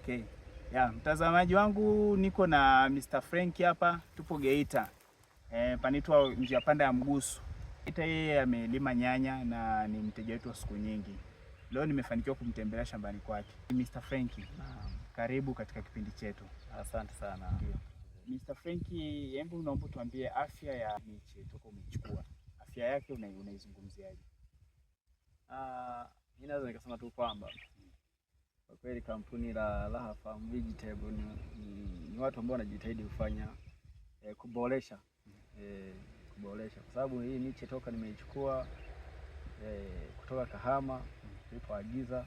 Okay. Ya, mtazamaji wangu niko na Mr. Frank hapa, tupo Geita. Panaitwa njia panda ya Mgusu. Geita, yeye amelima nyanya na ni mteja wetu wa siku nyingi. Leo nimefanikiwa kumtembelea shambani kwake. Mr. Frank, karibu katika kipindi chetu. Asante sana. Ndio. Mr. Frank, hebu naomba tuambie afya ya miche toka umechukua. Afya yake unaizungumziaje? Mimi naweza nikasema tu kwamba kwa kweli kampuni la Raha Farm Vegetable ni watu ambao wanajitahidi kufanya kuboresha kwa sababu hii miche toka nimeichukua kutoka Kahama nilipoagiza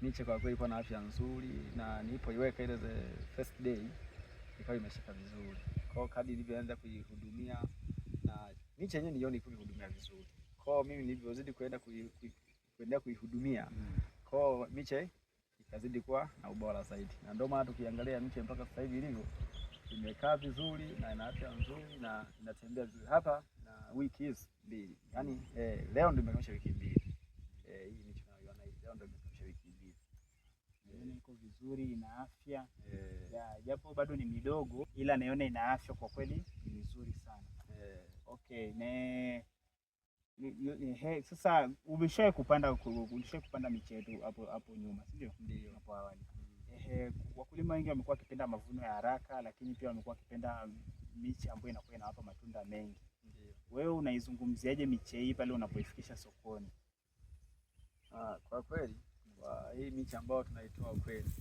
miche kwa kweli ilikuwa na afya nzuri, na nilipoiweka ile first day ikawa imeshika vizuri. Kwa kadri nilivyoanza kuihudumia na miche yenyewe nione kuihudumia vizuri. Kwa mimi nilivyozidi kuendelea kuihudumia kwa miche ikazidi kuwa na ubora zaidi, na ndio maana tukiangalia miche mpaka sasa hivi ilivyo imekaa vizuri na ina afya nzuri na inatembea vizuri hapa na wiki hizi mbili. Yaani leo ndio imekwisha wiki mbili. Hii miche tunaiona hii leo ndio imekwisha wiki mbili. Iko vizuri, ina afya. Japo bado ni midogo ila naona ina afya kwa kweli, ni vizuri sana. Okay, sasa umeshawahi kupanda miche yetu hapo nyuma, si ndio? Ndio. Hapo awali. Wakulima wengi wamekuwa wakipenda mavuno ya haraka, lakini pia wamekuwa wakipenda miche ambayo inakuwa inawapa matunda mengi. Ndio. Wewe unaizungumziaje miche hii pale unapoifikisha sokoni? Kwa kweli hii miche ambayo tunaitoa kweli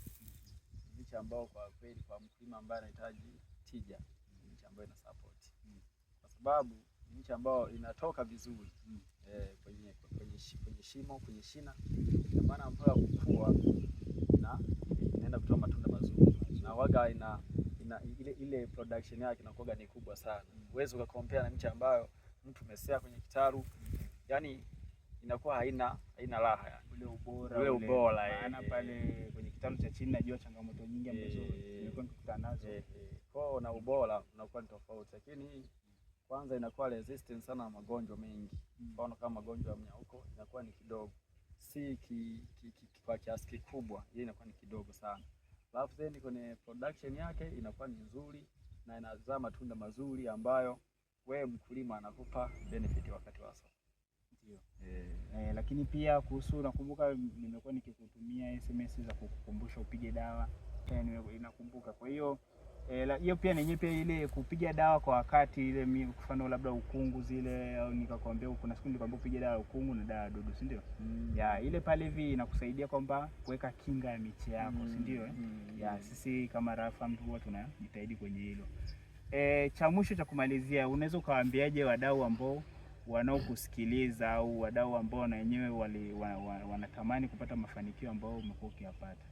miche ambayo kwa kweli kwa mkulima ambaye anahitaji tija, miche ambayo ina support. Kwa sababu miche ambayo inatoka vizuri kwenye shimo, kwenye shina, kwa maana mpaka kukua na inaenda kutoa matunda mazuri, na waga ile production yake inakuwa ni kubwa sana. Uwezo ukakompea na miche ambayo mtu umesea kwenye kitaru, yani inakuwa haina raha yani. Ule ubora maana pale kwenye kitalu cha chini najua changamoto nyingi ambazo nilikuwa nikikutana nazo. Kwa na ubora unakuwa ni tofauti, lakini kwanza inakuwa resistant sana na magonjwa mengi. Mfano kama magonjwa ya mnyauko inakuwa ni kidogo, si kwa kiasi kikubwa, ile inakuwa ni kidogo sana. Alafu then kwenye production yake inakuwa ni nzuri na inazaa matunda mazuri ambayo wewe mkulima anakupa benefit wakati wa soko. Ndio. Lakini pia kuhusu, nakumbuka nimekuwa nikikutumia SMS za kukukumbusha upige dawa. Inakumbuka. Kwa hiyo hiyo pia nenyewe pia ile kupiga dawa kwa wakati, ile mfano labda ukungu zile, au nikakwambia kuna siku nilikwambia upige dawa ukungu na dawa dudu, si ndio? Ile pale hivi inakusaidia kwamba kuweka kinga ya miche yako, si ndio? Sisi kama Raha Farm huwa tunajitahidi kwenye hilo. Cha mwisho cha kumalizia, unaweza ukawaambiaje wadau ambao wanaokusikiliza au wadau ambao na wenyewe wanatamani kupata mafanikio ambao umekuwa ukiyapata?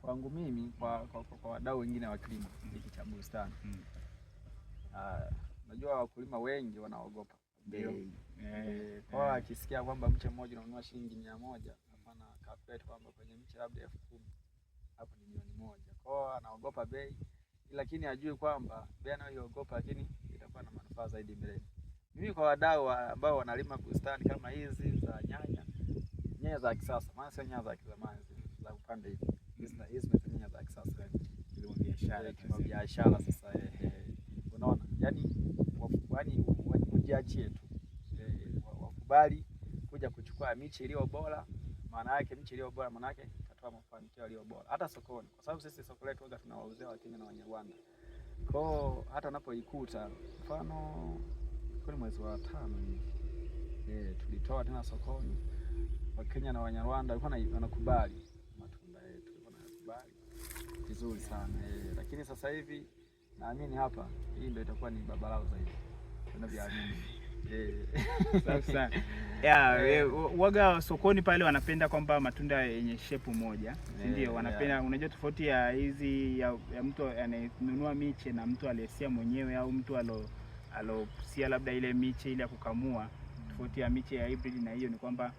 Kwangu mimi kwa wadau wengine wa kilimo hiki cha bustani, najua wakulima wengi wanaogopa bei. Kwa akisikia kwamba mche mmoja unanunua shilingi 100, hapana calculate kwamba kwenye mche labda 10,000 hapo ni milioni moja. Kwa anaogopa bei, lakini ajue kwamba bei anayoiogopa lakini itakuwa na manufaa zaidi mbele. Mimi kwa wadau ambao wanalima bustani kama hizi za nyanya za kisasa, maana sio nyanya za kizamani za kupanda hivi. Hizi ni nyanya za kisasa, kilimo biashara sasa. Unaona? Yaani wajiachie tu. Wakubali kuja kuchukua miche iliyo bora, maana yake miche iliyo bora maana yake itatoa mafanikio yaliyo bora hata sokoni, kwa sababu sisi soko letu waga tunawauzia Wakenya na Wanyarwanda. Kwa hata unapoikuta mfano kwa mwezi wa 5 hivi tulitoa tena sokoni, Wakenya na Wanyarwanda walikuwa wanakubali matunda yetu, wanakubali vizuri sana. Lakini sasa hivi naamini hapa hii ndio itakuwa ni babalao zaidi tunavyoamini. Safi sana. Waga sokoni pale wanapenda kwamba matunda yenye shape moja, ndio wanapenda. Unajua tofauti ya hizi ya mtu anayenunua miche na mtu aliyesia mwenyewe, au mtu alosia labda ile miche ile ya kukamua. Tofauti ya miche ya hybrid na hiyo ni kwamba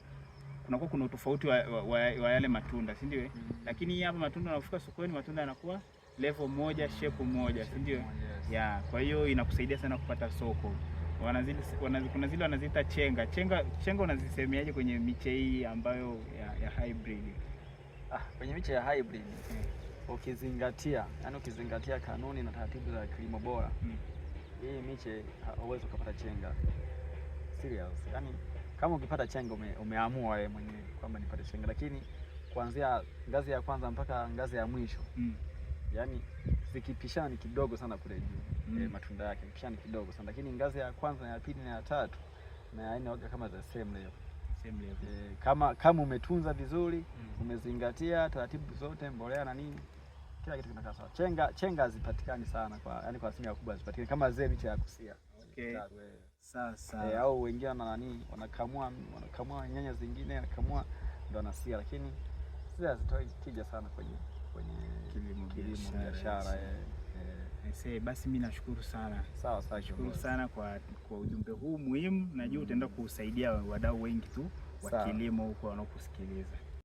kuna utofauti wa yale matunda, si ndio? Lakini hapa matunda yanafika sokoni, matunda yanakuwa level moja, shape moja, si ndio? Kwa hiyo inakusaidia sana kupata soko. Kuna zile wanaziita chenga. Chenga unazisemeaje kwenye miche hii ambayo ya hybrid? Kwenye miche ya hybrid ukizingatia kanuni na taratibu za kilimo bora, hii miche hauwezi ukapata chenga serious. Yani kama ukipata chenga umeamua wewe mwenyewe kwamba nipate chenga, lakini kuanzia ngazi ya kwanza mpaka ngazi ya mwisho yani zikipishana ni kidogo sana kule juu, matunda yake pishana kidogo sana, lakini ngazi ya kwanza na ya pili na ya tatu na ya nne waga kama the same level. Kama umetunza vizuri, umezingatia taratibu zote, mbolea na nini, kila kitu kinakaa sawa. Chenga hazipatikani sana kwa asilimia kubwa hazipatikani kama zile miche ya kusia. Sasa au wengine wanakamua nyanya zingine, wanakamua ndo wanasia, lakini sisi hazitoi tija sana kwenye kilimo biashara. Basi mimi nashukuru sana. Sawa, nashukuru sana kwa ujumbe huu muhimu. Najua utaenda kusaidia wadau wengi tu wa kilimo huko wanaokusikiliza.